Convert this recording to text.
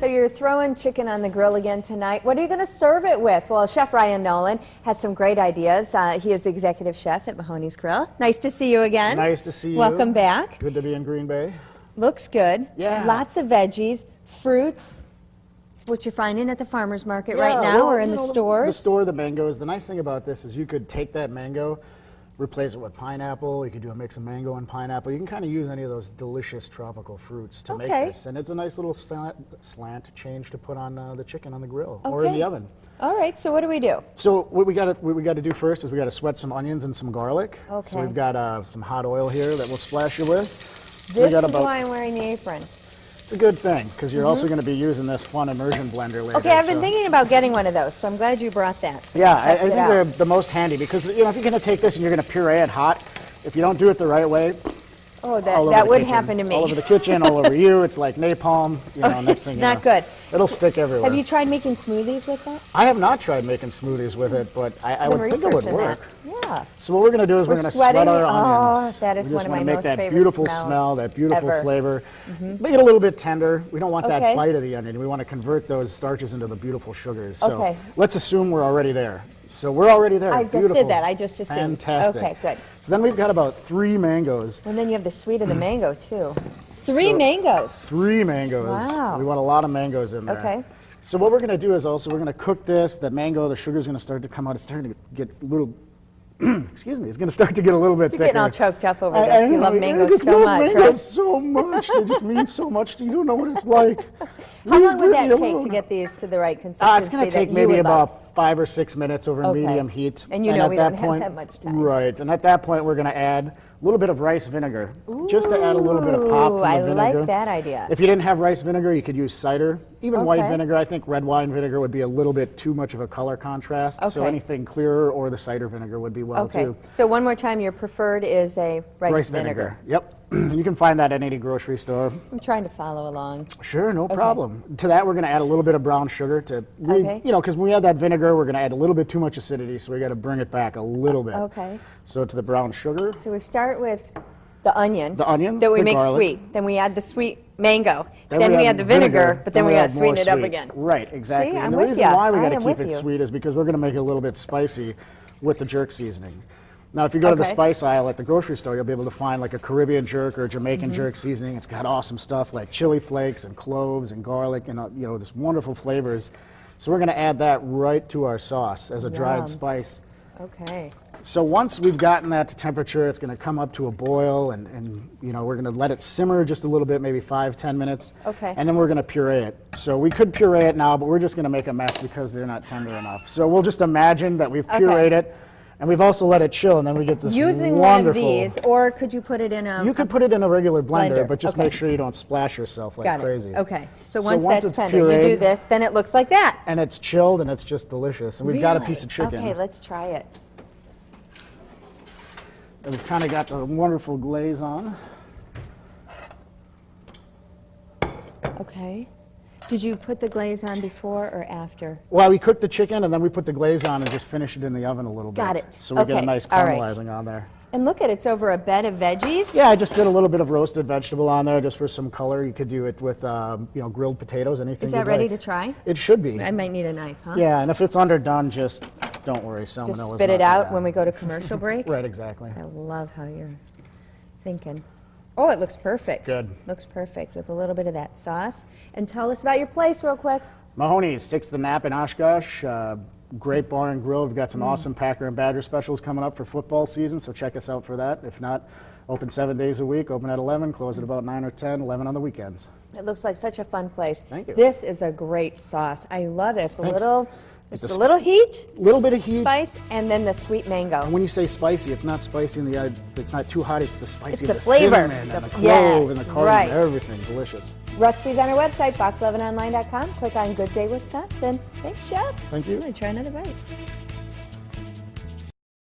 So you're throwing chicken on the grill again tonight. What are you going to serve it with? Well, Chef Ryan Nolan has some great ideas. He is the executive chef at Mahoney's Grill. Nice to see you again. Nice to see you. Welcome back. Good to be in Green Bay. Looks good. Yeah. Lots of veggies, fruits. It's what you're finding at the farmer's market right now, or in the stores? The store, the mangoes. The nice thing about this is you could take that mango, replace it with pineapple. You could do a mix of mango and pineapple. You can kind of use any of those delicious tropical fruits to make this. And it's a nice little slant change to put on the chicken on the grill or in the oven. All right, so what do we do? So what we got to do first is we got to sweat some onions and some garlic. Okay. So we've got some hot oil here that we'll splash you with. So This is why I'm wearing the apron. It's a good thing, because you're also going to be using this fun immersion blender later. Okay, I've been thinking about getting one of those, so I'm glad you brought that. Yeah, I think they're the most handy, because if you're going to take this and you're going to puree it hot, if you don't do it the right way, that would happen to me. All over the kitchen, all over you. It's like napalm. Next thing you know, not good. It'll stick everywhere. Have you tried making smoothies with that? I have not tried making smoothies with it, but I would think it would work. Yeah. So what we're going to do is we're going to sweat our onions. Oh, that is one of my most favorite smells. We just want to make that beautiful smell, that beautiful ever. flavor. Make it a little bit tender. We don't want that bite of the onion. We want to convert those starches into the beautiful sugars. So let's assume we're already there. So we're already there. I just did that. I just assumed. Fantastic. Okay, good. So then we've got about 3 mangoes. And then you have the sweet of the mango, too. 3 mangoes. 3 mangoes. Wow. We want a lot of mangoes in there. Okay. So what we're going to do is also we're going to cook this. The mango, the sugar's going to start to come out. It's starting to get a little, excuse me, it's going to start to get a little bit thicker. You're getting all choked up over this. You love mangoes so much, right? So much. They just mean so much to you. You don't know what it's like. How long would that take to get these to the right consistency? It's going to take maybe about 5 or 6 minutes over medium heat. And you know we don't have that much time. Right. And at that point, we're going to add a little bit of rice vinegar, just to add a little bit of pop from the vinegar. I like that idea. If you didn't have rice vinegar, you could use cider. Even white vinegar. I think red wine vinegar would be a little bit too much of a color contrast. So anything clearer or the cider vinegar would be well too. So one more time, your preferred is a rice vinegar. Yep. You can find that at any grocery store. I'm trying to follow along. Sure, no problem. To that, we're going to add a little bit of brown sugar to, because when we add that vinegar, we're going to add a little bit too much acidity, so we got to bring it back a little bit. Okay. So to the brown sugar. So we start with the onion. The onions. That we the make garlic. Sweet. Then we add the sweet mango. Then we add the vinegar, but then we got to sweeten it up again. Right, exactly. See, and the reason why we got to keep it sweet is because we're going to make it a little bit spicy with the jerk seasoning. Now, if you go to the spice aisle at the grocery store, you'll be able to find like a Caribbean jerk or a Jamaican jerk seasoning. It's got awesome stuff like chili flakes and cloves and garlic and this wonderful flavors. So we're going to add that right to our sauce as a dried spice. Okay. So once we've gotten that to temperature, it's going to come up to a boil, and we're going to let it simmer just a little bit, maybe 5-10 minutes. Okay. And then we're going to puree it. So we could puree it now, but we're just going to make a mess because they're not tender enough. So we'll just imagine that we've pureed it. And we've also let it chill, and then we get this Using wonderful... one of these, or could you put it in a... You could put it in a regular blender, but just make sure you don't splash yourself like crazy. Okay, so once that's tender, pureed, you do this, then it looks like that. And it's chilled, and it's just delicious. And we've got a piece of chicken. Okay, let's try it. And we've kind of got the wonderful glaze on. Okay. Did you put the glaze on before or after? Well, we cooked the chicken, and then we put the glaze on and just finish it in the oven a little bit. Got it. So we get a nice caramelizing on there. And look at it, it's over a bed of veggies. Yeah, I just did a little bit of roasted vegetable on there just for some color. You could do it with grilled potatoes, anything. Is that ready to try? It should be. I might need a knife, huh? Yeah, and if it's underdone, just don't worry. Salmonella just spit it out when we go to commercial break? Right, exactly. I love how you're thinking. Oh, it looks perfect. Good. Looks perfect with a little bit of that sauce. And tell us about your place real quick. Mahoney's, 6th and Knapp in Oshkosh. Great bar and grill. We've got some awesome Packer and Badger specials coming up for football season, so check us out for that. If not, open 7 days a week, open at 11, close at about 9 or 10, 11 on the weekends. It looks like such a fun place. Thank you. This is a great sauce. I love it. It's a little... It's a little heat, little bit of heat, spice, and then the sweet mango. And when you say spicy, it's not spicy in the it's not too hot. It's the spicy, it's the flavor, cinnamon and the clove and the cardamom, everything delicious. Recipes on our website, fox11online.com. Click on Good Day Wisconsin. Thanks, Chef. Thank you. I'm gonna try another bite.